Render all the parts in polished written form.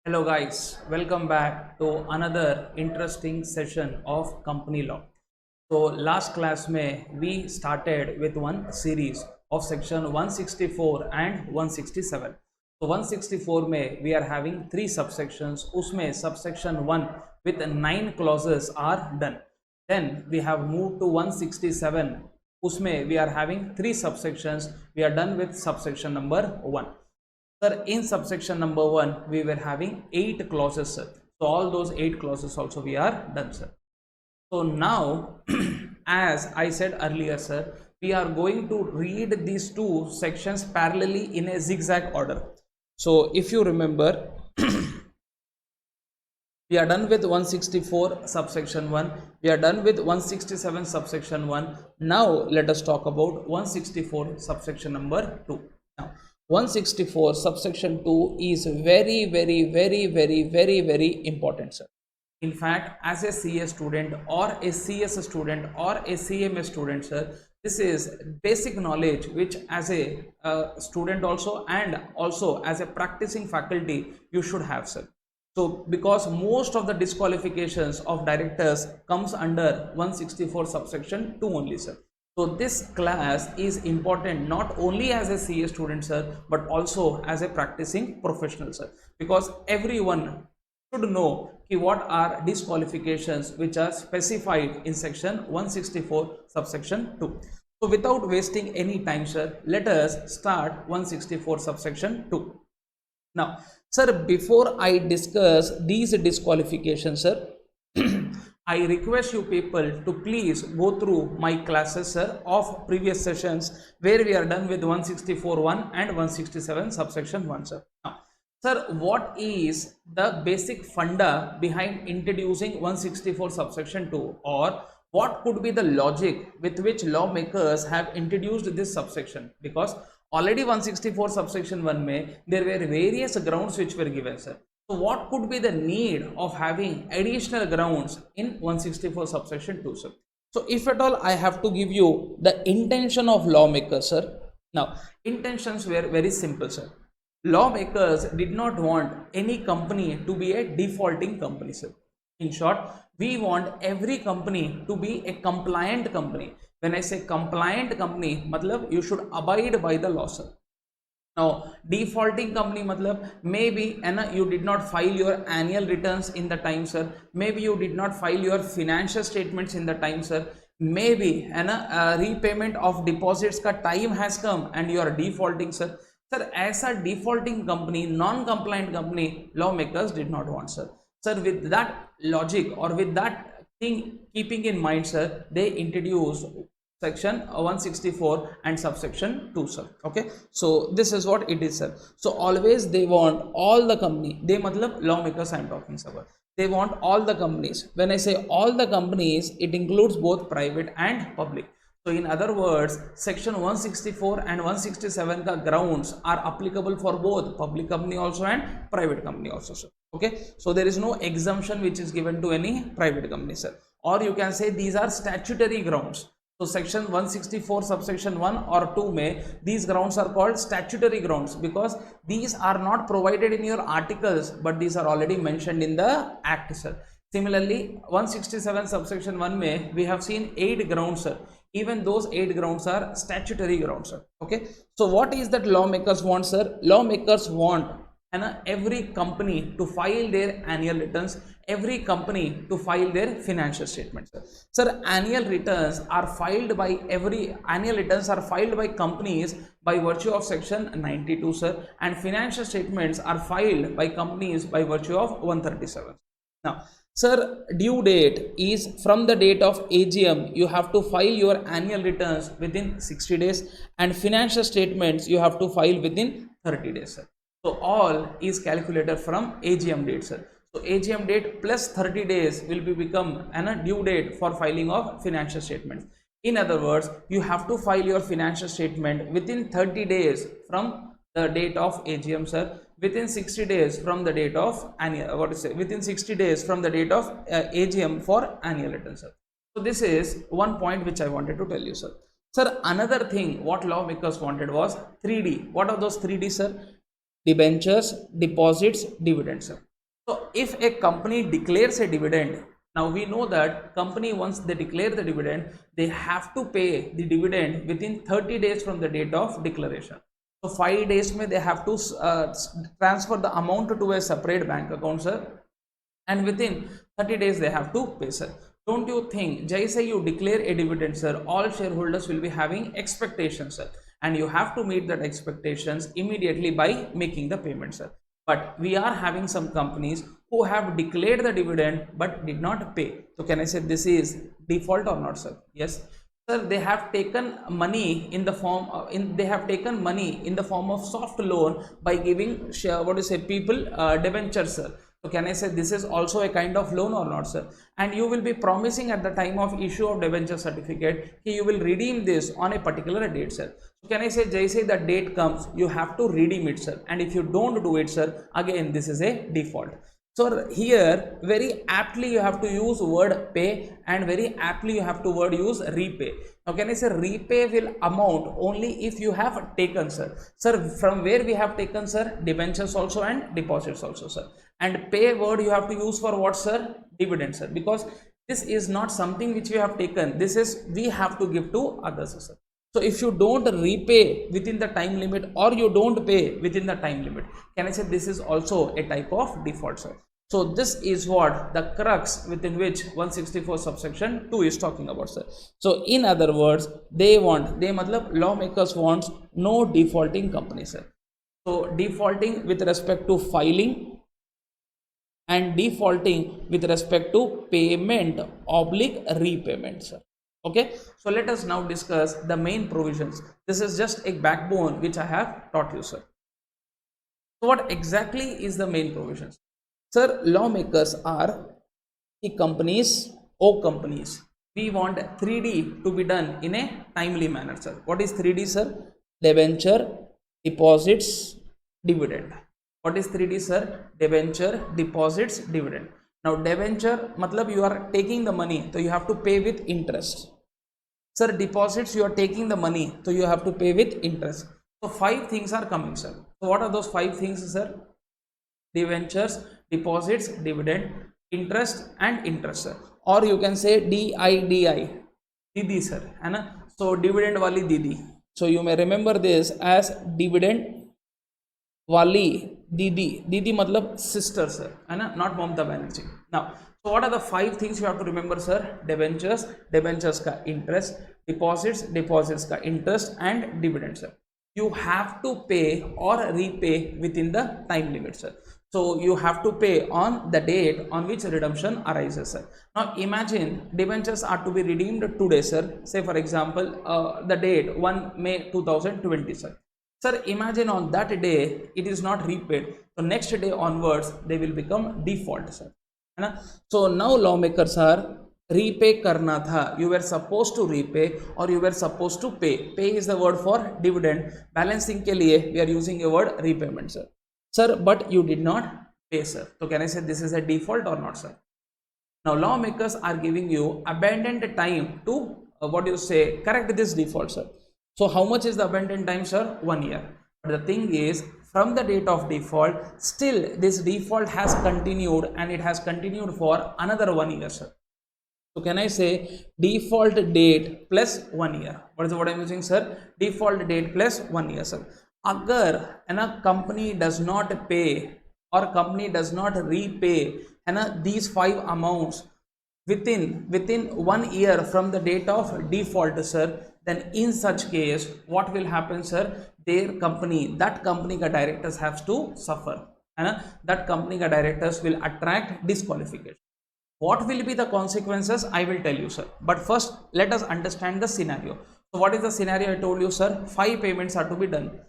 Hello guys, welcome back to another interesting session of company law. So last class में we started with one series of section 164 and 167. So 164 में we are having three subsections. उसमें subsection 1 with 9 clauses are done. Then we have moved to 167. उसमें we are having three subsections. We are done with subsection number 1. Sir, in subsection number 1, we were having 8 clauses, sir. So all those 8 clauses also we are done, sir. So now, as I said earlier, sir, we are going to read these two sections parallelly in a zigzag order. So if you remember, we are done with 164 subsection 1. We are done with 167 subsection 1. Now let us talk about 164 subsection number 2. Now 164 subsection 2 is very important, sir. In fact, as a CA student or a CS student or a CMA student, sir, this is basic knowledge which as a student also and also as a practicing faculty you should have, sir. So because most of the disqualifications of directors comes under 164 subsection 2 only, sir. So this class is important not only as a CA student, sir, but also as a practicing professional, sir, because everyone should know what are disqualifications which are specified in section 164 subsection 2. So without wasting any time, sir, let us start 164 subsection 2. Now, sir, before I discuss these disqualifications, sir, I request you people to please go through my classes, sir, of previous sessions where we are done with 164.1 and 167 subsection 1, sir. Now, sir, what is the basic funda behind introducing 164 subsection 2, or what could be the logic with which lawmakers have introduced this subsection? Because already 164 subsection 1 में there were various grounds which were given, sir. So what could be the need of having additional grounds in 164 subsection 2, sir? So if at all I have to give you the intention of lawmakers, sir. Now intentions were very simple, sir. Lawmakers did not want any company to be a defaulting company, sir. In short, we want every company to be a compliant company. When I say compliant company, matlab you should abide by the law, sir. Now defaulting company matlab maybe you did not file your annual returns in the time, sir. Maybe you did not file your financial statements in the time, sir. Maybe repayment of deposits ka time has come and you are defaulting, sir. Sir, ऐसा defaulting company, non-compliant company, lawmakers did not want, sir. Sir, with that logic or with that thing keeping in mind, sir, they introduced section 164 and subsection 2, sir. Okay, so this is what it is, sir. So always they want all the company, they matlab lawmakers I am talking about, they want all the companies. When I say all the companies, it includes both private and public. So in other words, section 164 and 167 ka grounds are applicable for both public company also and private company also, sir. Okay, so there is no exemption which is given to any private company, sir, or you can say these are statutory grounds. So section 164 subsection 1 or 2 may these grounds are called statutory grounds because these are not provided in your articles but these are already mentioned in the act, sir. Similarly, 167 subsection 1 may we have seen 8 grounds, sir. Even those 8 grounds are statutory grounds, sir. Okay, so what is that lawmakers want, sir? Lawmakers want every company to file their annual returns, every company to file their financial statements, sir. Sir, annual returns are filed by companies by virtue of section 92, sir, and financial statements are filed by companies by virtue of 137. Now, sir, due date is from the date of AGM. You have to file your annual returns within 60 days and financial statements you have to file within 30 days, sir. So all is calculated from AGM date, sir. So AGM date plus 30 days will become a due date for filing of financial statements. In other words, you have to file your financial statement within 30 days from the date of AGM, sir. Within 60 days from the date of annual, within 60 days from the date of AGM for annual return, sir. So this is one point which I wanted to tell you, sir. Sir, another thing what lawmakers wanted was 3D. What are those 3D, sir? Debentures, deposits, dividends, sir. So if a company declares a dividend, now we know that company, once they declare the dividend, they have to pay the dividend within 30 days from the date of declaration. So 5 days may they have to transfer the amount to a separate bank account, sir, and within 30 days they have to pay, sir. Don't you think, jaise you declare a dividend, sir, all shareholders will be having expectations, sir, and you have to meet that expectations immediately by making the payment, sir. But we are having some companies who have declared the dividend but did not pay. So can I say this is default or not, sir? Yes, sir. They have taken money in the form they have taken money in the form of soft loan by giving share, what is say, people debentures, sir. So can I say this is also a kind of loan or not, sir? And you will be promising at the time of issue of debenture certificate, you will redeem this on a particular date, sir. So can I say, jaise the date comes, you have to redeem it, sir. And if you don't do it, sir, again this is a default. So here very aptly you have to use word pay, and very aptly you have to use repay. Now can I say repay will amount only if you have taken, sir. Sir, from where we have taken, sir? Debentures also and deposits also, sir. And pay word you have to use for what, sir? Dividend, sir, because this is not something which we have taken, this is we have to give to others, sir. So if you don't repay within the time limit, or you don't pay within the time limit, can I say this is also a type of default, sir. So this is what the crux within which 164 subsection 2 is talking about, sir. So in other words, they matlab lawmakers wants no defaulting company, sir. So defaulting with respect to filing and defaulting with respect to payment oblique repayment, sir. Okay, so let us now discuss the main provisions. This is just a backbone which I have taught you, sir. So what exactly is the main provisions? Sir, lawmakers are the companies, companies. We want 3D to be done in a timely manner, sir. What is 3D, sir? Debenture, deposits, dividend. What is 3D, sir? Debenture, deposits, dividend. Now debenture matlab you are taking the money, so you have to pay with interest. Sir, deposits, you are taking the money, so you have to pay with interest. So 5 things are coming, sir. So what are those 5 things, sir? Debentures, deposits, dividend, interest and interest, sir. Or you can say DIDI, Didi, sir, है ना? So dividend wali Didi. So you may remember this as dividend wali Didi. Didi matlab sister, sir, है ना? Not Mamata Banerjee. Now, so what are the 5 things you have to remember, sir? Debentures, debentures ka interest, deposits, deposits ka interest and dividend, sir. You have to pay or repay within the time limit, sir. So you have to pay on the date on which redemption arises, sir. Now imagine debentures are to be redeemed today, sir. Say for example, the date 1 May 2020, sir. Sir, imagine on that day it is not repaid. So next day onwards they will become default, sir. So now lawmakers are repay karna tha, you were supposed to repay or you were supposed to pay. Pay is the word for dividend. Balancing ke liye we are using a word repayment, sir. Sir, but you did not pay, sir. So can I say this is a default or not, sir? Now lawmakers are giving you abundant time to correct this default, sir. So how much is the abundant time, sir? 1 year. But the thing is, from the date of default, still this default has continued and it has continued for another 1 year, sir. So can I say default date plus 1 year? What is the word I am using, sir? Default date plus 1 year, sir. Agar a company does not pay or company does not repay these 5 amounts within 1 year from the date of default, sir, then in such case what will happen, sir? That company ka directors have to suffer, that company ka directors will attract disqualification. What will be the consequences? I will tell you, sir. But first, let us understand the scenario. So, what is the scenario I told you, sir? 5 payments are to be done.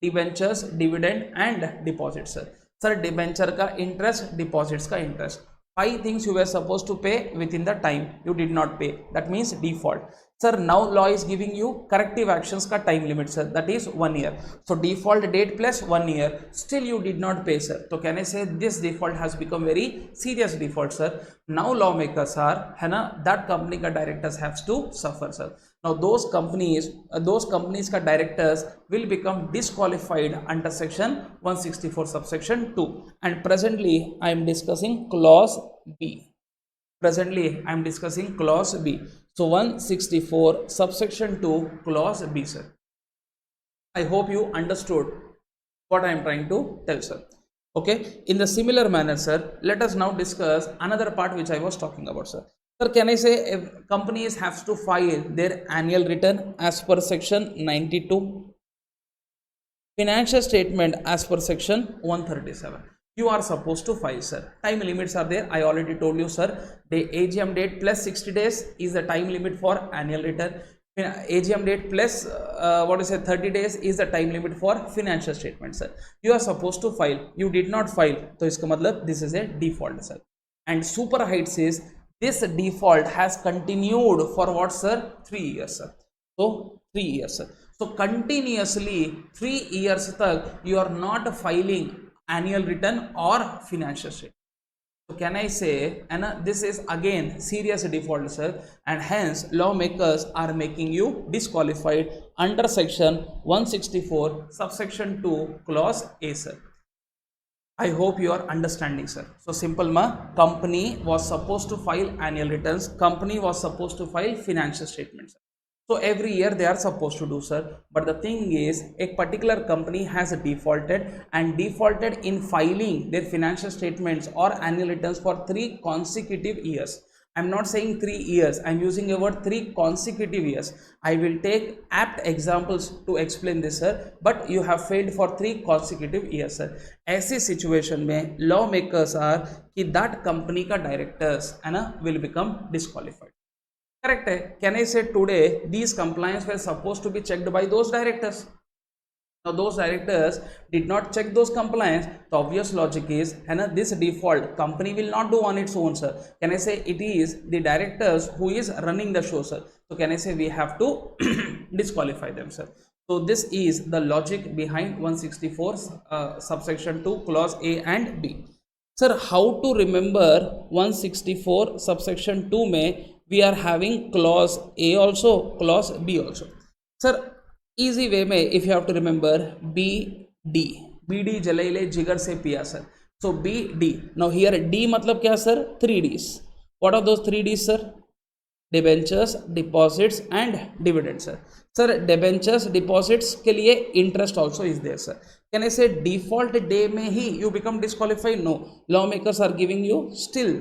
Debentures, dividend and deposits, sir. Sir, debenture ka interest, deposits ka interest. 5 things you were supposed to pay within the time. You did not pay. That means default. Sir, now law is giving you corrective actions ka time limit, sir. That is 1 year. So default date plus 1 year. Still you did not pay, sir. So can I say this default has become very serious default, sir. Now lawmakers are, that company ka directors have to suffer, sir. Now those companies का directors will become disqualified under section 164 subsection 2. And presently I am discussing clause B. Presently I am discussing clause B. So 164 subsection 2 clause B, sir. I hope you understood what I am trying to tell, sir. Okay, in the similar manner, sir, let us now discuss another part which I was talking about, sir. Sir, can I say if companies have to file their annual return as per section 92, financial statement as per section 137, you are supposed to file, sir. Time limits are there, I already told you, sir. The AGM date plus 60 days is the time limit for annual return. AGM date plus 30 days is the time limit for financial statement, sir. You are supposed to file, you did not file, so iska matlab this is a default, sir. And super height says this default has continued for what, sir? 3 years, sir. So 3 years, sir. So continuously 3 years tak you are not filing annual return or financial statement. So can I say, and this is again serious default, sir, and hence lawmakers are making you disqualified under section 164 subsection 2 clause A, sir. I hope you are understanding, sir. So simple ma, company was supposed to file annual returns, company was supposed to file financial statements. So every year they are supposed to do, sir. But the thing is, a particular company has defaulted in filing their financial statements or annual returns for 3 consecutive years. I'm not saying 3 years, I'm using a word 3 consecutive years. I will take apt examples to explain this, sir, but you have failed for 3 consecutive years, sir. ऐसी situation में lawmakers are कि that company का directors है ना will become disqualified. Correct है. Can I say today these compliance were supposed to be checked by those directors? Now those directors did not check those compliance. The obvious logic is, this default company will not do on its own, sir. Can I say it is the directors who is running the show, sir? So can I say we have to disqualify them, sir? So this is the logic behind 164 subsection 2 clause A and B. Sir, how to remember 164 subsection 2 में we are having clause A also, clause B also. Sir, easy way में if you have to remember BD, BD जलेले जिगर से पिया, sir. So BD. Now here D मतलब क्या, sir? 3 Ds. What are those 3 Ds, sir? Debentures, deposits and dividends, sir. Sir, debentures, deposits के लिए interest also is there, sir. Can I say default day में ही you become disqualified? No. Lawmakers are giving you still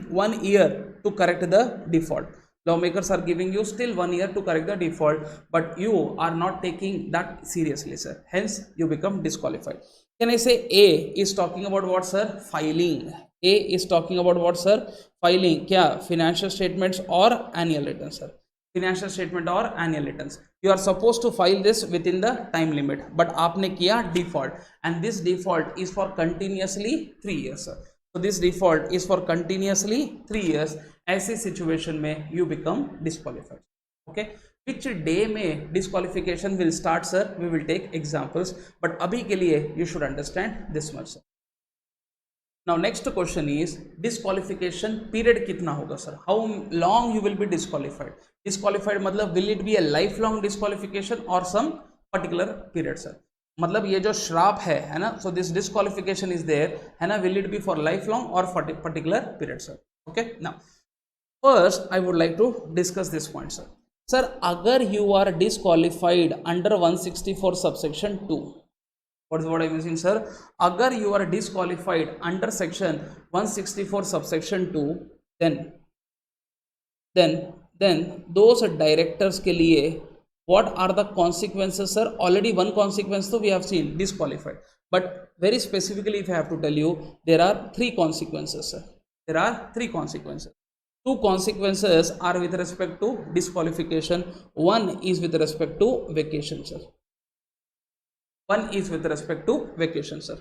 1 year to correct the default. Lawmakers are giving you still 1 year to correct the default, but you are not taking that seriously, sir. Hence, you become disqualified. Can I say A is talking about what, sir? Filing. A is talking about what, sir? Filing. क्या? Financial statements or annual returns, sir. Financial statement or annual returns. You are supposed to file this within the time limit, but आपने किया default, and this default is for continuously 3 years, sir. So this default is for continuously 3 years. ऐसी situation में you become disqualified. Okay. Which day में disqualification will start, sir? We will take examples, but अभी के लिए you should understand this much, sir. Now next question is disqualification period कितना होगा, sir? How long you will be disqualified? Disqualified मतलब will it be a lifelong disqualification or some particular period, sir? मतलब ये जो श्राप है ना, so this disqualification is there, है ना, will it be for lifelong or for particular period, sir? Okay. Now first I would like to discuss this point, sir. Sir, अगर you are disqualified under 164 subsection 2, what is what I'm using, sir? Agar you are disqualified under section 164 subsection 2, then those directors के लिए what are the consequences, sir? Already one consequence so we have seen, disqualified, but very specifically if I have to tell you, there are 3 consequences, sir. There are 3 consequences. 2 consequences are with respect to disqualification, one is with respect to vacation, sir. One is with respect to vacation, sir.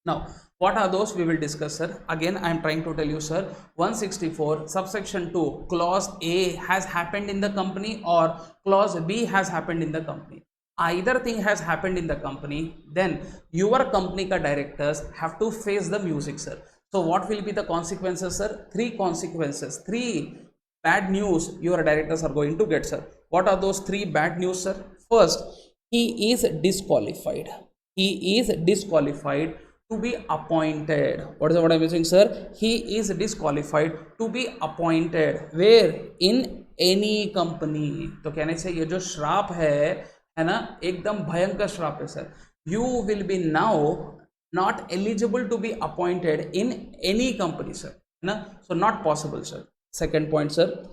Now what are those we will discuss, sir. Again I am trying to tell you, sir, 164 subsection 2 clause A has happened in the company or clause B has happened in the company. Either thing has happened in the company, then your company ka directors have to face the music, sir. So what will be the consequences, sir? 3 consequences, 3 bad news your directors are going to get, sir. What are those three bad news, sir? First, he is disqualified. He is disqualified to be appointed. What is what I'm saying, sir? He is disqualified to be appointed. Where? In any company. तो कहने से ये जो श्राप है ना, एकदम भयंकर श्राप है sir. You will be now not eligible to be appointed in any company, sir. Na? So not possible, sir. Second point, sir.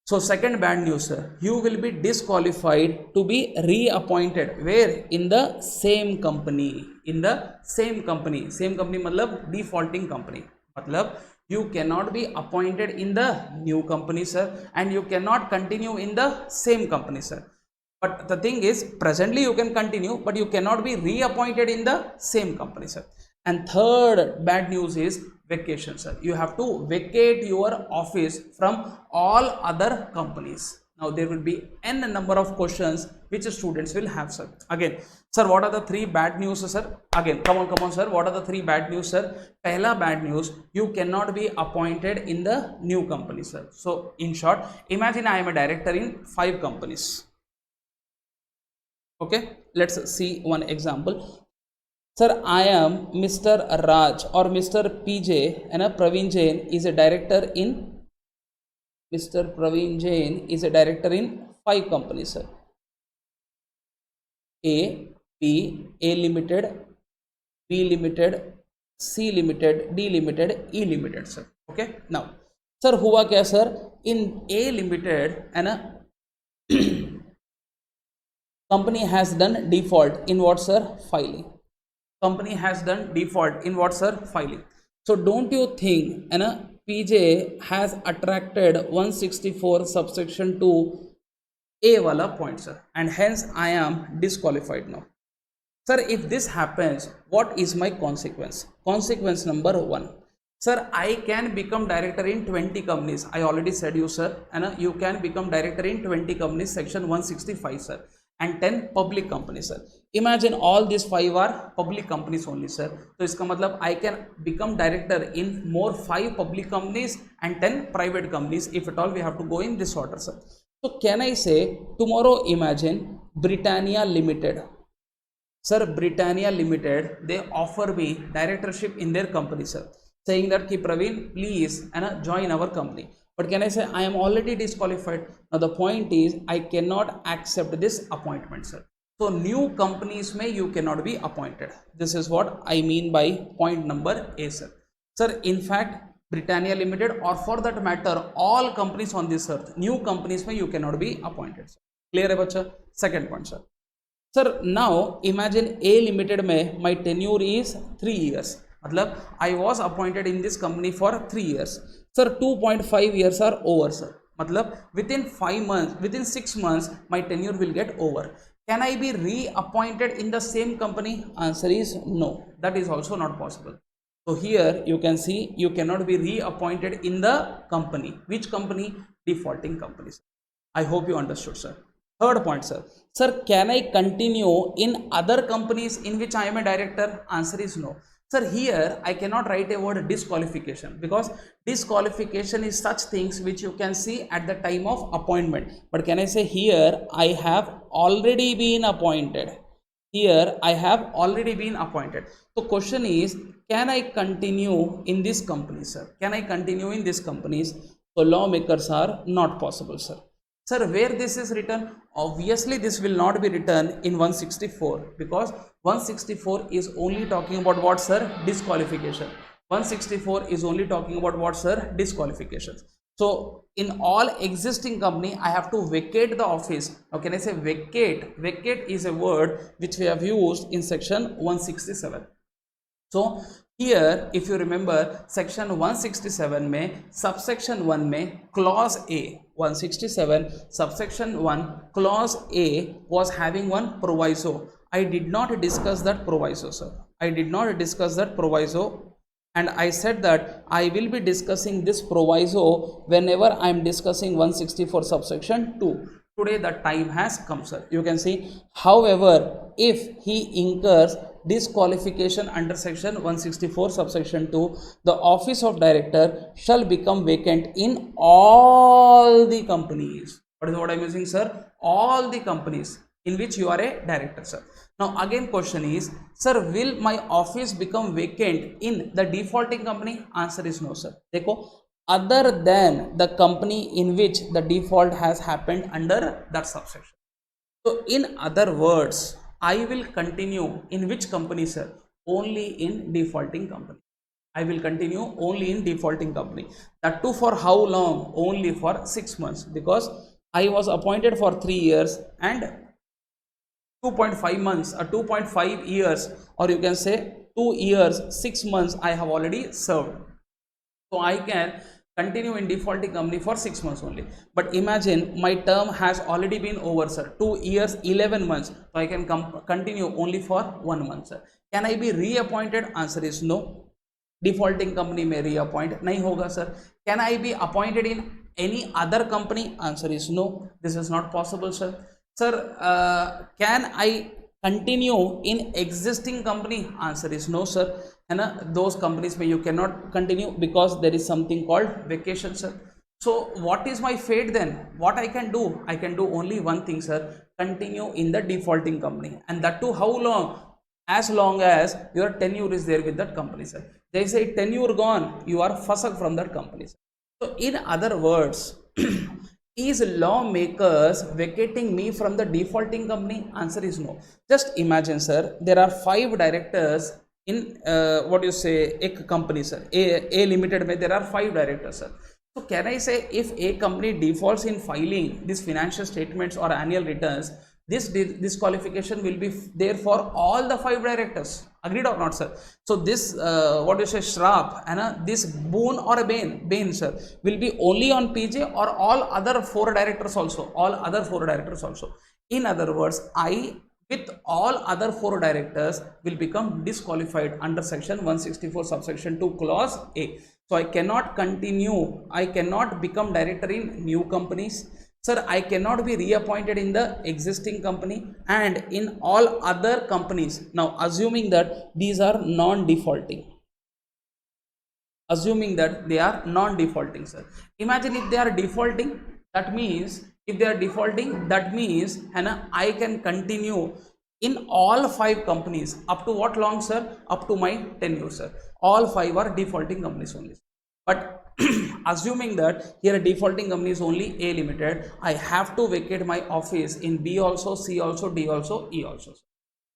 So second bad news, sir. You will be disqualified to be reappointed. Where? In the same company. In the same company. Same company matlab defaulting company. Matlab you cannot be appointed in the new company, sir, and you cannot continue in the same company, sir. But the thing is, presently you can continue, but you cannot be reappointed in the same company, sir. And third bad news is vacation, sir. You have to vacate your office from all other companies. Now there will be n number of questions which students will have, sir. Again, sir, what are the three bad news, sir? Again, come on, sir. What are the three bad news, sir? Pehla bad news, you cannot be appointed in the new company, sir. So in short, imagine I am a director in 5 companies. Okay, let's see one example. Sir, I am Mr. Raj or Mr. PJ and Praveen Jain is a director in Mr. Praveen Jain is a director in 5 companies, sir. A, B, A Limited, B Limited, C Limited, D Limited, E Limited, sir. Okay, now, sir, हुआ क्या sir? In A Limited and company has done default in what, sir? Filing. Company has done default in what, sir? Filing. So don't you think PJ has attracted 164 subsection 2 A wala point, sir, and hence I am disqualified now. Sir, if this happens, what is my consequence? Consequence number 1. Sir, I can become director in 20 companies. I already said you, sir, you can become director in 20 companies, section 165, sir, and 10 public companies, sir. Imagine all these 5 are public companies only, sir. So iska matlab I can become director in more 5 public companies and 10 private companies. If at all we have to go in this order, sir. So can I say tomorrow, imagine Britannia Limited. Sir, Britannia Limited, they offer me directorship in their company, sir, saying that ki Praveen, please join our company. But can I say I am already disqualified? Now the point is I cannot accept this appointment, sir. So new companies may you cannot be appointed. This is what I mean by point number A, sir. Sir, in fact, Britannia Limited or for that matter all companies on this earth, new companies may you cannot be appointed, sir. Clear hai bacha? Second point, sir. Sir, now imagine A Limited mein my tenure is 3 years. Matlab I was appointed in this company for 3 years. Sir, 2.5 years are over, sir. Matlab within 5 months, within 6 months, my tenure will get over. Can I be reappointed in the same company? Answer is no. That is also not possible. So here you can see you cannot be reappointed in the company. Which company? Defaulting companies. I hope you understood, sir. Third point, sir. Sir, can I continue in other companies in which I am a director? Answer is no. Sir, here I cannot write a word disqualification because disqualification is such things which you can see at the time of appointment. But can I say here I have already been appointed? Here I have already been appointed. So question is, can I continue in this company, sir? Can I continue in these companies? So lawmakers are not possible, sir. Sir, where this is written? Obviously this will not be written in 164 because 164 is only talking about what, sir? Disqualification. 164 is only talking about what, sir? Disqualifications. So in all existing company I have to vacate the office. Now can I say vacate? Vacate is a word which we have used in section 167. So here if you remember section 167 में subsection 1 में clause A, 167 subsection 1 clause A was having one proviso. I did not discuss that proviso, sir. I did not discuss that proviso, and I said that I will be discussing this proviso whenever I am discussing 164 subsection 2. Today the time has come, sir. You can see, however, if he incurs disqualification under section 164 subsection 2, the office of director shall become vacant in all the companies. What is what I'm using, sir? All the companies in which you are a director, sir. Now again question is, sir, will my office become vacant in the defaulting company? Answer is no, sir. देखो, other than the company in which the default has happened under that subsection. So in other words, I will continue in which company, sir? Only in defaulting company. I will continue only in defaulting company. That too for how long? Only for 6 months, because I was appointed for 3 years and 2.5 months or 2.5 years, or you can say 2 years 6 months I have already served. So I can continue in defaulting company for 6 months only. But imagine my term has already been over, sir. 2 years 11 months. So I can continue only for 1 month, sir. Can I be reappointed? Answer is no. Defaulting company may reappoint. Nahi hoga, sir. Can I be appointed in any other company? Answer is no. This is not possible, sir. Sir, can I continue in existing company? Answer is no, sir. And those companies where you cannot continue because there is something called vacation, sir. So what is my fate then? What I can do? I can do only one thing, sir. Continue in the defaulting company, and that too how long? As long as your tenure is there with that company, sir. They say tenure gone, you are fussed from that company, sir. So in other words, is lawmakers vacating me from the defaulting company? Answer is no. Just imagine, sir, there are 5 directors in what you say a company, sir. A limited may there are 5 directors, sir. So can I say if a company defaults in filing these financial statements or annual returns, this disqualification will be there for all the 5 directors? Agreed or not, sir? So this what you say shrap and this boon or a bane, sir, will be only on PJ or all other 4 directors also, all other 4 directors also. In other words, I with all other 4 directors will become disqualified under section 164 subsection 2 clause A. So I cannot continue, I cannot become director in new companies, sir. I cannot be reappointed in the existing company and in all other companies. Now assuming that these are non-defaulting, assuming that they are non-defaulting, sir. Imagine if they are defaulting, that means if they are defaulting, that means I can continue in all 5 companies up to what long, sir? Up to my tenure, sir. All 5 are defaulting companies only. But assuming that here a defaulting company is only A limited, I have to vacate my office in B also, C also, D also, E also.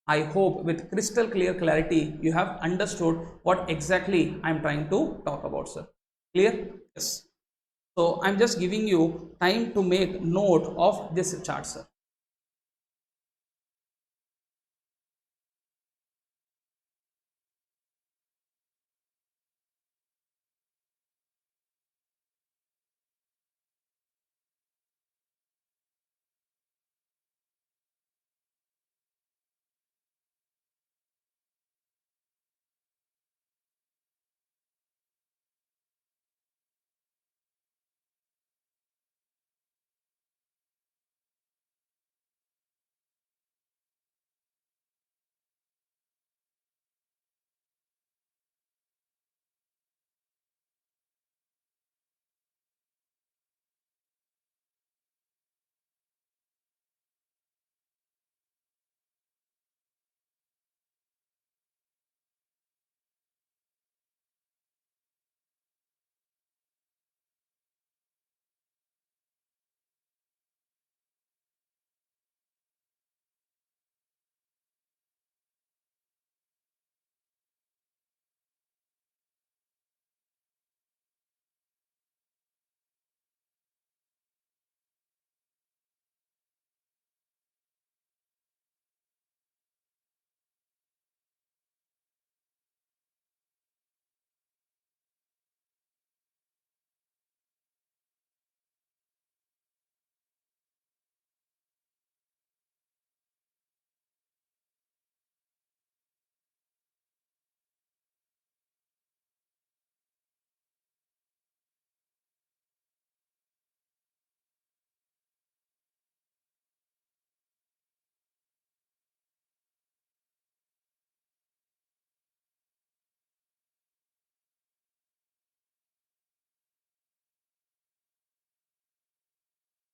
I hope with crystal clear clarity you have understood what exactly I am trying to talk about, sir. Clear? Yes. So I am just giving you time to make note of this chart, sir.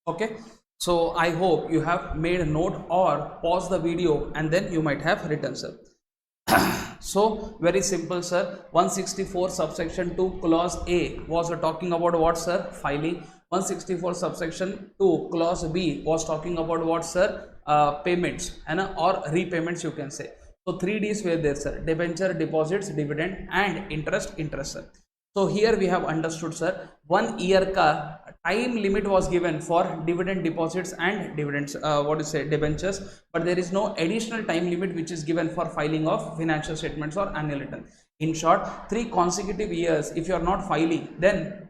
Okay, so I hope you have made a note or pause the video and then you might have written, sir. So very simple, sir. 164 subsection 2 clause A was talking about what, sir? Filing. 164 subsection 2 clause B was talking about what, sir? Payments and or repayments, you can say. So 3Ds were there, sir: debenture, deposits, dividend, and interest, sir. So here we have understood, sir, 1 year ka time limit was given for dividend deposits and dividends, what is say, debentures, but there is no additional time limit which is given for filing of financial statements or annual return. In short, 3 consecutive years if you are not filing, then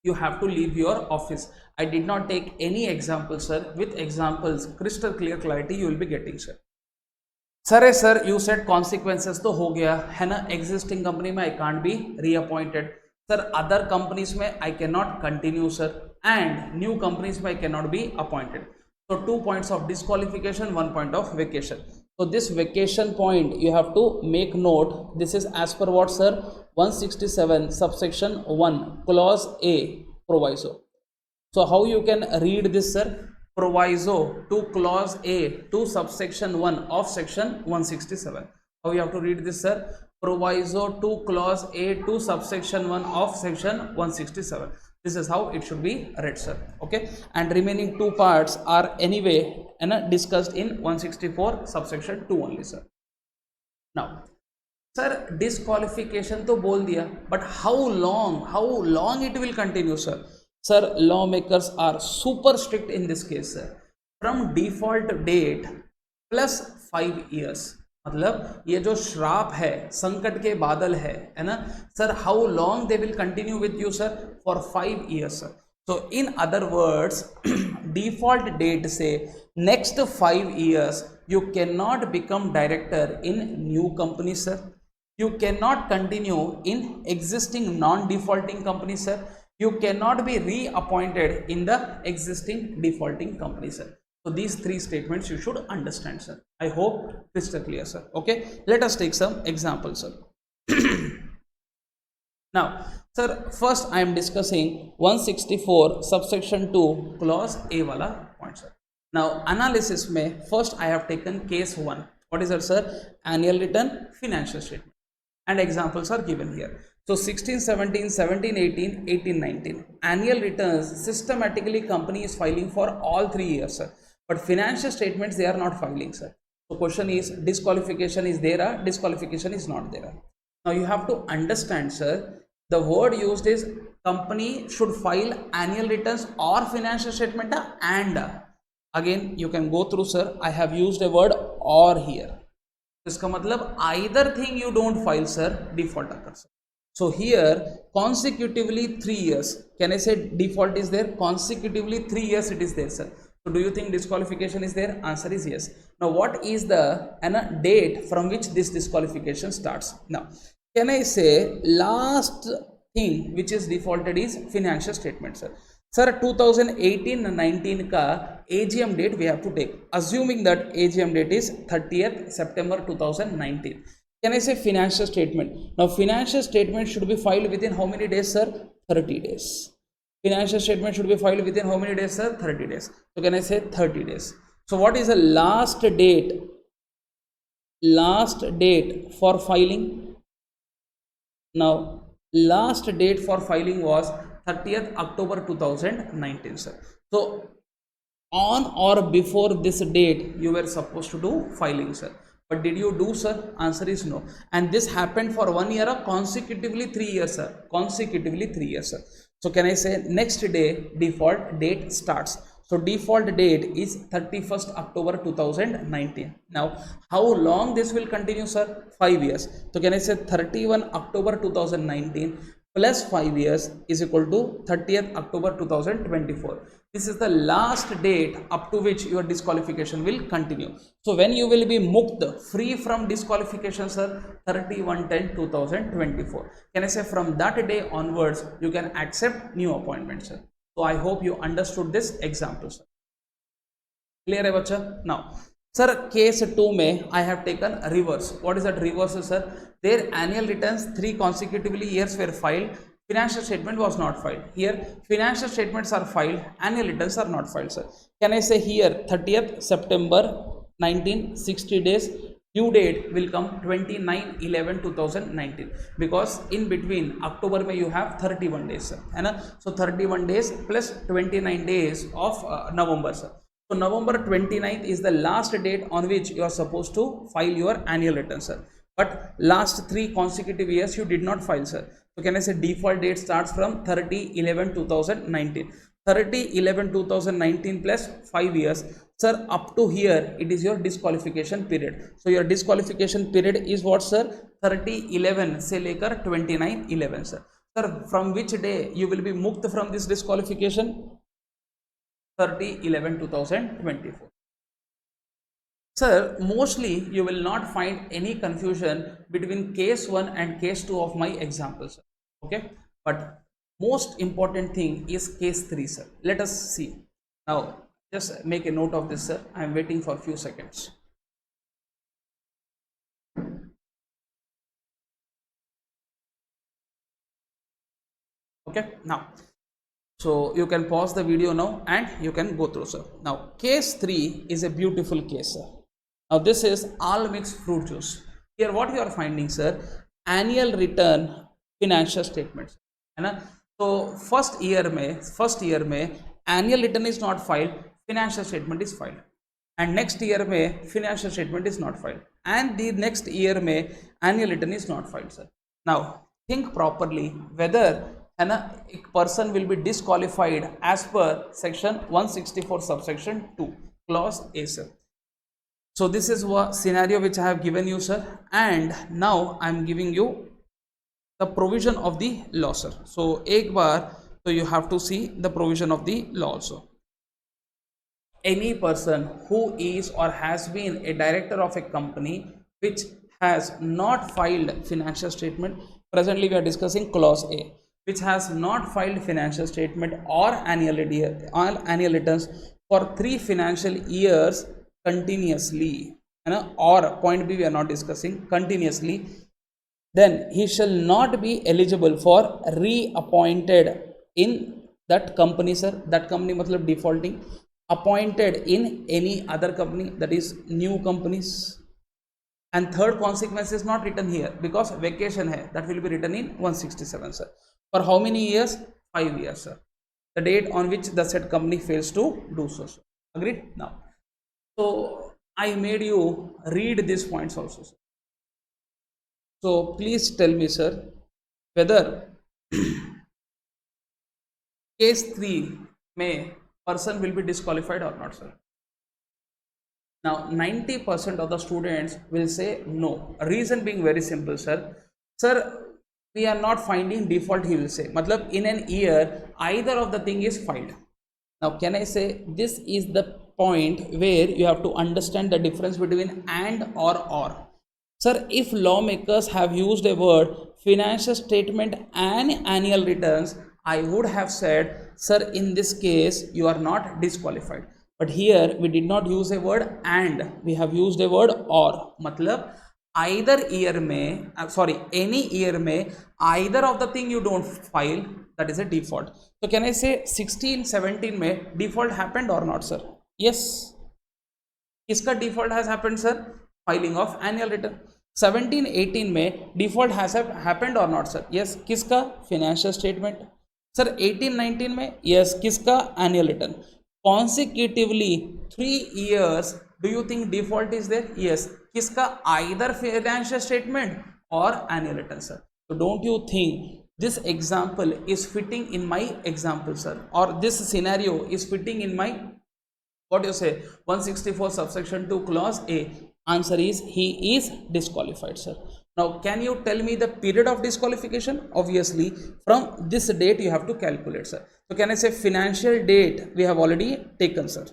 you have to leave your office. I did not take any examples, sir. With examples, crystal clear clarity you will be getting, sir. Sir you said consequences तो हो गया है ना, existing company में I can't be reappointed, sir other companies में I can not continue, sir, and new companies में I can not be appointed. So 2 points of disqualification, 1 point of vacation. So this vacation point you have to make note. This is as per what, sir? 167 subsection 1 clause A proviso. So how you can read this, sir? Proviso to clause A to subsection 1 of section 167. How you have to read this, sir? Proviso to clause A to subsection 1 of section 167. This is how it should be read, sir. Okay, and remaining 2 parts are anyway discussed in 164 subsection 2 only, sir. Now, sir, disqualification to bol diya, but how long it will continue, sir? Sir, lawmakers are super strict in this case, sir. From default date plus 5 years. मतलब ये जो श्राप है, संकट के बादल है ना sir, how long they will continue with you, sir? For 5 years, sir. So in other words, default date से next 5 years you cannot become director in new company, sir. You cannot continue in existing non-defaulting company, sir. You cannot be reappointed in the existing defaulting company, sir. So these 3 statements you should understand, sir. I hope crystal clear, sir. Okay, let us take some examples, sir. Now, sir, first I am discussing 164 subsection 2 clause A wala point, sir. Now, analysis mein first I have taken case 1. What is that, sir? Annual return, financial statement, and examples are given here. So 16, 17, 17, 18, 18, 19 annual returns systematically company is filing for all 3 years, sir. But financial statements they are not filing, sir. So question is, disqualification is there or disqualification is not there? Now you have to understand, sir, the word used is company should file annual returns or financial statement, and again you can go through, sir, I have used a word or here. इसका मतलब either thing you don't file, sir, default occurs. So here consecutively 3 years, can I say default is there? Consecutively 3 years it is there, sir. So do you think disqualification is there? Answer is yes. Now what is the date from which this disqualification starts? Now can I say last thing which is defaulted is financial statement, sir. Sir, 2018-19 का AGM date we have to take, assuming that AGM date is 30th September 2019. Can I say financial statement? Now financial statement should be filed within how many days, sir? 30 days. Financial statement should be filed within how many days, sir? 30 days. So can I say 30 days? So what is the last date? Last date for filing? Now last date for filing was 30th October 2019, sir. So on or before this date you were supposed to do filing, sir. But did you do, sir? Answer is no. And this happened for 1 year or consecutively 3 years, sir? Consecutively 3 years, sir. So can I say next day default date starts? So default date is 31st October 2019. Now how long this will continue, sir? 5 years. So can I say 31 October 2019 plus 5 years is equal to 30th October 2024. This is the last date up to which your disqualification will continue. So when you will be mukt, free from disqualification, sir? 31/10/2024. Can I say from that day onwards you can accept new appointment, sir? So I hope you understood this example, sir. Clear hai bacha? Now sir, case 2 mein I have taken reverse. What is that reverse, sir? Their annual returns 3 consecutively years were filed. financial statement was not filed. Here financial statements are filed, annual returns are not filed, sir. Can I say here 30th September 1960 days, due date will come 29/11/2019, because in between October may you have 31 days, sir, है ना. So 31 days plus 29 days of November, sir. So November 29th is the last date on which you are supposed to file your annual return, sir. But last 3 consecutive years you did not file, sir. So can I say default date starts from 30/11/2019. 30/11/2019 plus 5 years, sir. Up to here it is your disqualification period. So your disqualification period is what, sir? 30/11 से लेकर 29/11, sir. Sir, from which day you will be muक्त from this disqualification? 30/11/2024. Sir, mostly you will not find any confusion between case 1 and case 2 of my examples, okay? But most important thing is case 3, sir. Let us see. Now just make a note of this, sir. I am waiting for a few seconds. Okay, now so you can pause the video now and you can go through, sir. Now case 3 is a beautiful case, sir. Now this is all mixed fruit juice. Here what you are finding, sir? Annual return, financial statements, है ना. So first year में annual return is not filed, financial statement is filed, and next year में financial statement is not filed, and the next year में annual return is not filed, sir. Now think properly whether, है ना, a person will be disqualified as per section 164 subsection 2 clause A, sir. So this is what scenario which I have given you, sir, and now I am giving you the provision of the law, sir. So एक बार, so you have to see the provision of the law also. Any person who is or has been a director of a company which has not filed financial statement, presently we are discussing clause A, which has not filed financial statement or annual returns for 3 financial years continuously, you know, or point B we are not discussing, continuously, then he shall not be eligible for reappointed in that company, sir. That company matlab defaulting, appointed in any other company, that is new companies. And third consequence is not written here because vacation hai, that will be written in 167, sir. For how many years? 5 years, sir. The date on which the said company fails to do so, sir. Agreed? Now so I made you read these points also, sir. So please tell me, sir, whether case 3 may person will be disqualified or not, sir. Now 90% of the students will say no. Reason being very simple, sir. Sir, we are not finding default, he will say. Matlab in an year either of the thing is filed. Now can I say this is the point where you have to understand the difference between and or. Sir, if lawmakers have used a word financial statement and annual returns, I would have said, sir, in this case you are not disqualified. But here we did not use a word and, we have used a word or. Matlab either year में, any year में either of the thing you don't file, that is a default. So can I say 16-17 में default happened or not, sir? Yes. किसका default has happened, sir? Filing of annual return. 17-18 में default has happened or not, sir? Yes. किसका? Financial statement. Sir, 18-19 में? Yes. किसका? Annual return. Consecutively 3 years, do you think default is there? Yes. किसका? Either financial statement or annual return, sir. So don't you think this example is fitting in my example, sir, or this scenario is fitting in my, what you say, 164 subsection 2 clause A? Answer is he is disqualified, sir. Now can you tell me the period of disqualification? Obviously from this date you have to calculate, sir. So can I say financial date we have already taken, sir.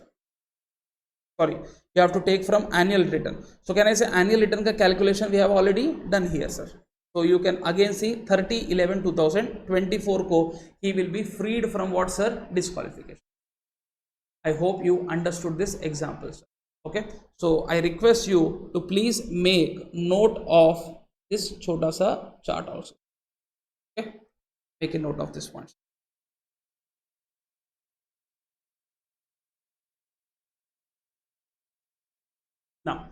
Sorry, you have to take from annual return. So can I say annual return ka calculation we have already done here, sir. So you can again see 30/11/2024 ko he will be freed from what, sir? Disqualification. I hope you understood this example, sir. Okay, so I request you to please make note of this chota sa chart also. Okay. Make a note of this point. Now,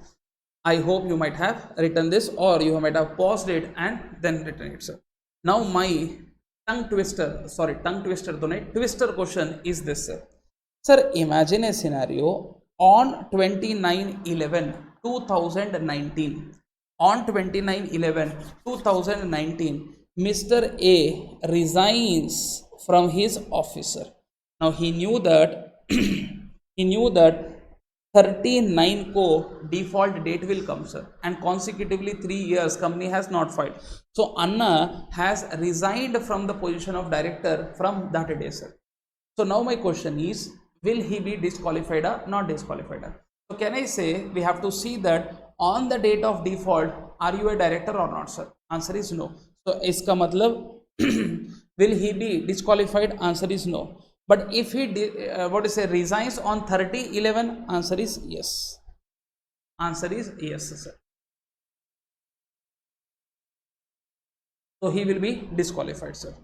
I hope you might have written this, or you might have paused it and then written it, sir. Now, my tongue twister twister question is this, sir. Sir, imagine a scenario on 29/11/2019. On 29/11/2019, Mr. A resigns from his officer. Now he knew that he knew that 39 को default date will come, sir, and consecutively 3 years company has not filed. So Anna has resigned from the position of director from that day, sir. So now my question is, will he be disqualified or not disqualified? So can I say we have to see that on the date of default, are you a director or not, sir? Answer is no. So iska matlab will he be disqualified? Answer is no. But if he resigns on 30/11, answer is yes. Answer is yes, sir. So he will be disqualified, sir.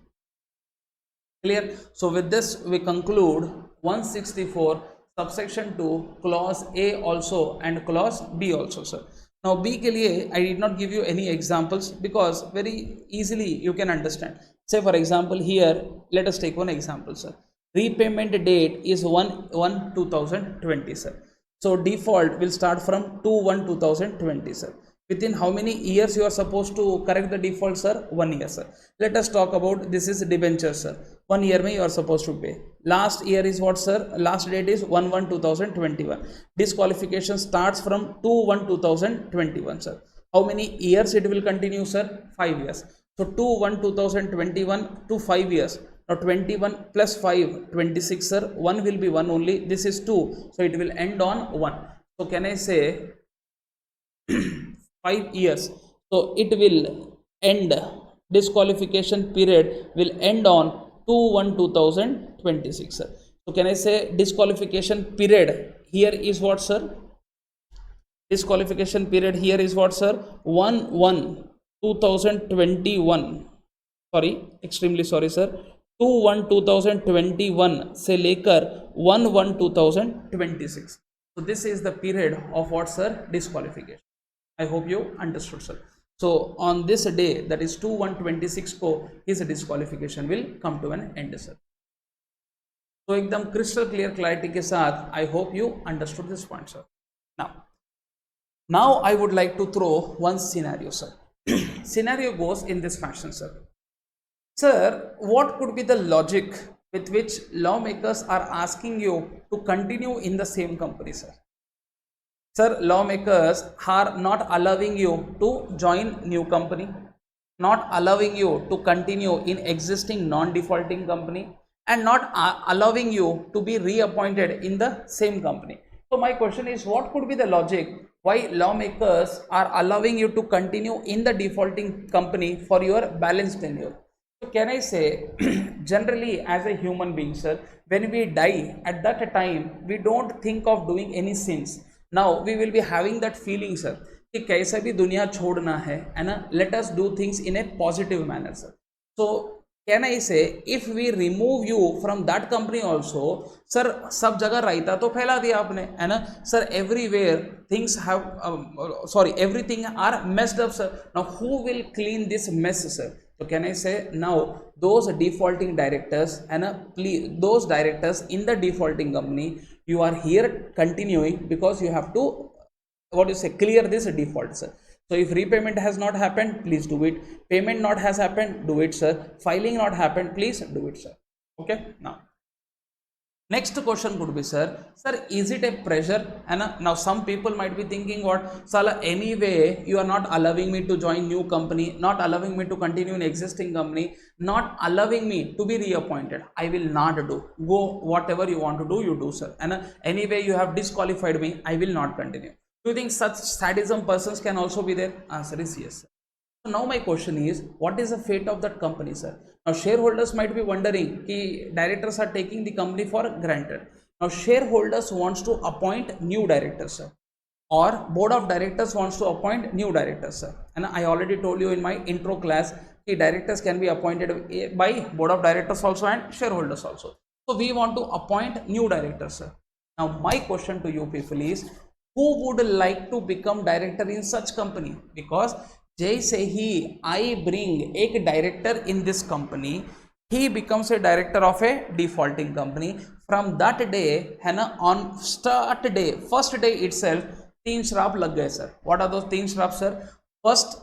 Clear? So with this we conclude 164 subsection 2 clause A also and clause B also, sir. Now B के लिए I did not give you any examples because very easily you can understand. Say for example here, let us take one example, sir. Repayment date is 1/1/2020, sir. So default will start from 2/1/2020, sir. Within how many years you are supposed to correct the default, sir? 1 year, sir. Let us talk about this is debenture, sir. 1 year mein you are supposed to pay. Last year is what, sir? Last date is 1/1/2021. Disqualification starts from 2/1/2021, sir. How many years it will continue, sir? 5 years. So 2/1/2021 to 5 years. Now 21 plus 5, 26, sir. 1 will be 1 only. This is 2. So it will end on 1. So can I say 5 years? So it will end, disqualification period will end on 2/1/2026, sir. So can I say disqualification period here is what, sir? Disqualification period here is what, sir? 1/1/2021. Sorry, extremely sorry, sir. 2/1/2021 से लेकर 1/1/2026. So this is the period of what, sir? Disqualification. I hope you understood, sir. So on this day, that is 2/1/26 को his disqualification will come to an end, sir. So एकदम crystal clear clarity के साथ I hope you understood this point, sir. Now I would like to throw one scenario, sir. Scenario goes in this fashion, sir. Sir, what could be the logic with which lawmakers are asking you to continue in the same company, sir? Sir, lawmakers are not allowing you to join new company, not allowing you to continue in existing non-defaulting company, and not allowing you to be reappointed in the same company. So my question is, what could be the logic why lawmakers are allowing you to continue in the defaulting company for your balance tenure? So can I say, generally as a human being, sir, when we die, at that time, we don't think of doing any sins. Now we will be having that feeling, sir, कि कैसा भी दुनिया छोड़ना है ना, let us do things in a positive manner, sir. So can I say, if we remove you from that company also, sir, सब जगह रायता तो फैला दिया आपने, है ना, sir, everywhere things have everything are messed up, sir. Now who will clean this mess, sir? So can I say, now those defaulting directors and those directors in the defaulting company, you are here continuing because you have to clear this default, sir. So if repayment has not happened, please do it. Payment not has happened, do it, sir. Filing not happened, please do it, sir. Okay. Next question could be, sir, is it a pressure? And now some people might be thinking, what, Sala, anyway, you are not allowing me to join new company, not allowing me to continue in existing company, not allowing me to be reappointed. I will not do. Go, whatever you want to do, you do, sir. And anyway, you have disqualified me, I will not continue. Do you think such sadism persons can also be there? Answer is yes, sir. So now my question is, what is the fate of that company, sir? Now shareholders might be wondering, ki directors are taking the company for granted. Now shareholders wants to appoint new directors, sir, or board of directors wants to appoint new directors, sir. And I already told you in my intro class, कि directors can be appointed by board of directors also and shareholders also. So we want to appoint new directors, sir. Now my question to you people is, who would like to become director in such company? Because जैसे ही I bring एक director in this company, he becomes a director of a defaulting company. From that day है ना, on start day, first day itself, तीन श्राप लग गए sir. What are those तीन श्राप sir? First,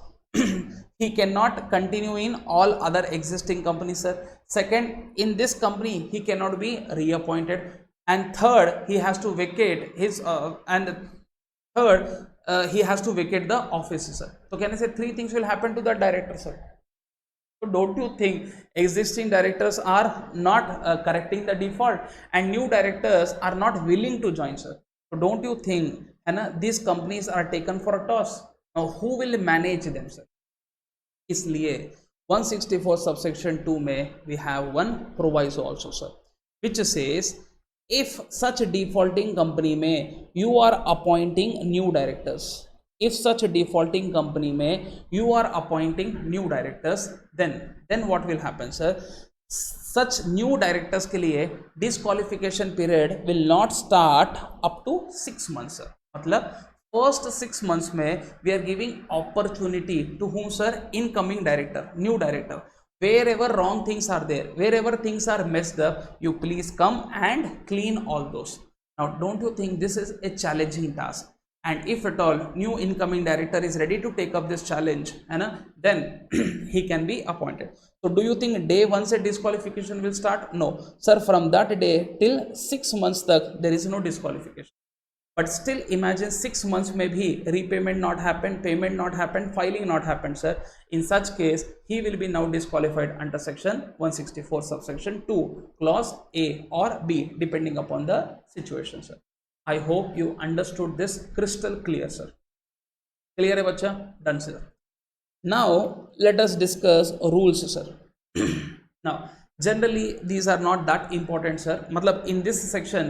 he cannot continue in all other existing companies, sir. Second, in this company he cannot be reappointed, and third, he has to vacate his he has to vacate the office, sir. So can I say three things will happen to the director, sir? So don't you think existing directors are not correcting the default, and new directors are not willing to join, sir? So don't you think these companies are taken for a toss? Now who will manage them, sir? इसलिए 164 subsection 2 में we have one proviso also, sir, which says if such defaulting company में you are appointing new directors, if such defaulting company में you are appointing new directors, then what will happen, sir? Such new directors के लिए disqualification period will not start up to 6 months, sir. मतलब first 6 months में we are giving opportunity to whom, sir? Incoming director, new director. Wherever wrong things are there, wherever things are messed up, you please come and clean all those. Now don't you think this is a challenging task? And if at all new incoming director is ready to take up this challenge, then he can be appointed. So do you think day one से disqualification will start? No, sir. From that day till 6 months तक there is no disqualification. But still imagine 6 months में भी repayment not happen, payment not happen, filing not happen, sir. In such case, he will be now disqualified under section 164 subsection 2 clause A or B depending upon the situation, sir. I hope you understood this crystal clear, sir. Clear है बच्चा? Done, sir. Now let us discuss rules, sir. Now generally these are not that important, sir. मतलब in this section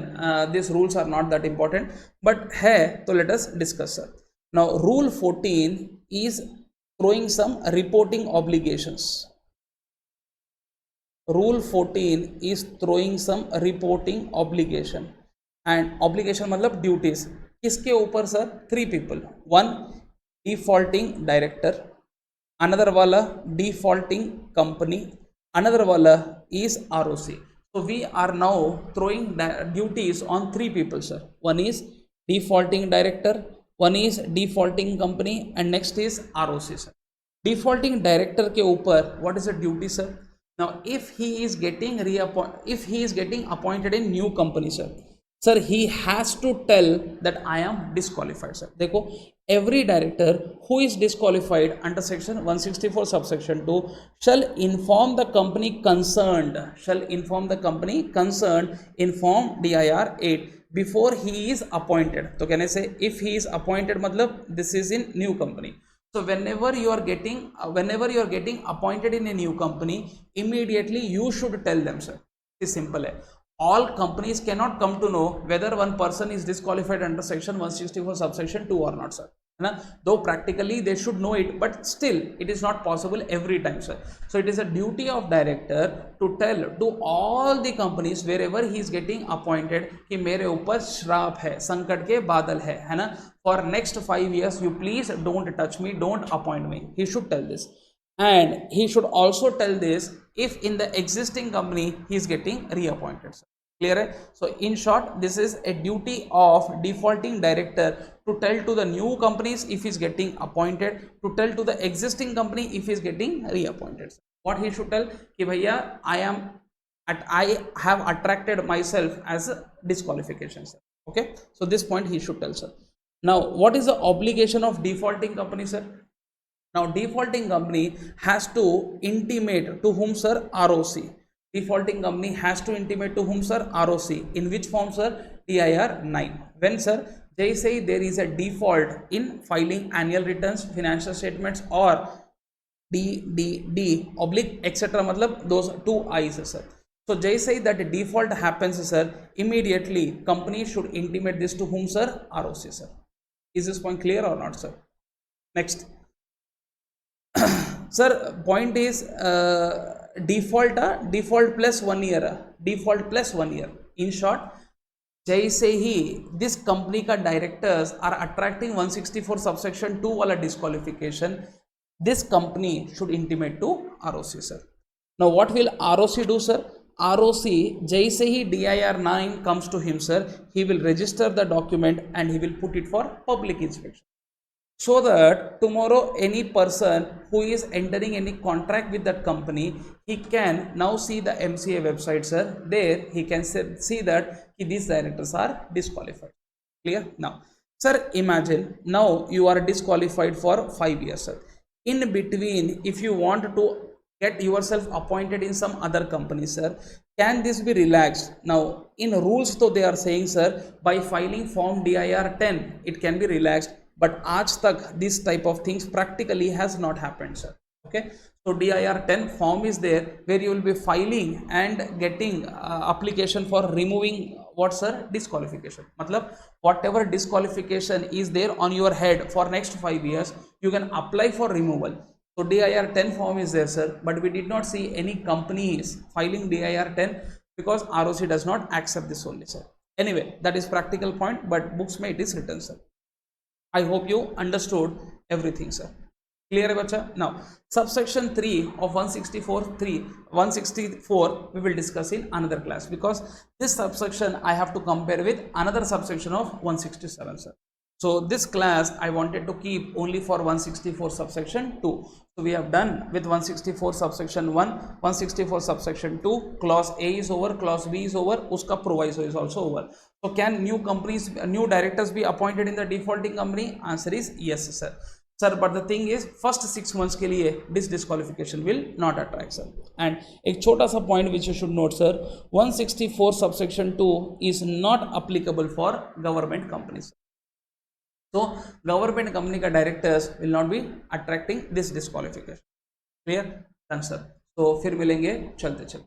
these rules are not that important, but है तो let us discuss, sir. Now rule 14 is throwing some reporting obligations. Rule 14 is throwing some reporting obligation, and obligation मतलब duties. किसके ऊपर, sir? 3 people. One, defaulting director. Another वाला defaulting company. Another wala is ROC. So we are now throwing duties on 3 people, sir. One is defaulting director, one is defaulting company, and next is ROC, sir. Defaulting director के ऊपर what is the duty, sir? Now if he is getting appointed in new company, sir, he has to tell that I am disqualified, sir. देखो, every director who is disqualified under section 164 subsection 2 shall inform the company concerned, inform DIR 8 before he is appointed. So can I say if he is appointed मतलब this is in new company. So whenever you are getting appointed in a new company, immediately you should tell them, sir. It's simple है. All companies cannot come to know whether one person is disqualified under section 164 subsection 2 or not, sir. Though practically they should know it, but still it is not possible every time, sir. So it is a duty of director to tell to all the companies wherever he is getting appointed कि मेरे ऊपर श्राप है, संकट के बादल है ना, for next 5 years you please don't touch me, don't appoint me. He should tell this, and he should also tell this if in the existing company he is getting reappointed, sir. Clear hai? So in short, this is a duty of defaulting director to tell to the new companies if he is getting appointed, to tell to the existing company if he is getting reappointed, sir. What he should tell कि भैया I have attracted myself as a disqualification, sir. Okay, so this point he should tell, sir. Now what is the obligation of defaulting company, sir? Now defaulting company has to intimate to whom, sir? ROC. Defaulting company has to intimate to whom, sir? ROC. In which form, sir? DIR 9. When, sir? Jaise there is a default in filing annual returns, financial statements, or D etc. मतलब those 2 I's, sir. So jaise that default happens, sir, immediately company should intimate this to whom, sir? ROC, sir. Is this point clear or not, sir? Next. sir, point is default plus 1 year, default plus 1 year. In short, जैसे ही this company का directors are attracting 164 subsection 2 वाला disqualification, this company should intimate to ROC sir. Now what will ROC do sir? ROC जैसे ही DIR 9 comes to him sir, he will register the document and he will put it for public inspection, so that tomorrow any person who is entering any contract with that company, he can now see the MCA website sir. There he can see that these directors are disqualified. Clear? Now sir, imagine now you are disqualified for 5 years sir. In between, if you want to get yourself appointed in some other company sir, can this be relaxed? Now in rules though they are saying sir, by filing form DIR 10 it can be relaxed, but aaj tak this type of things practically has not happened sir. Okay, so DIR 10 form is there where you will be filing and getting application for removing what sir? Disqualification. Matlab whatever disqualification is there on your head for next 5 years, you can apply for removal. So DIR 10 form is there sir, but we did not see any companies filing DIR 10 because ROC does not accept this only sir. Anyway, that is practical point, but books may it is written sir. I hope you understood everything sir. Clear bacha? Now subsection 3 of 164 we will discuss in another class, because this subsection I have to compare with another subsection of 167 sir. So this class I wanted to keep only for 164 subsection 2. So we have done with 164 subsection 1, 164 subsection 2, clause A is over, clause B is over, uska proviso is also over. So can new companies, new directors be appointed in the defaulting company? Answer is yes sir. Sir, but the thing is first 6 months के लिए this disqualification will not attract sir. And एक छोटा सा point which you should note sir, 164 subsection 2 is not applicable for government companies. So government company का directors will not be attracting this disqualification. Clear? Done sir. So फिर मिलेंगे चलते चलते.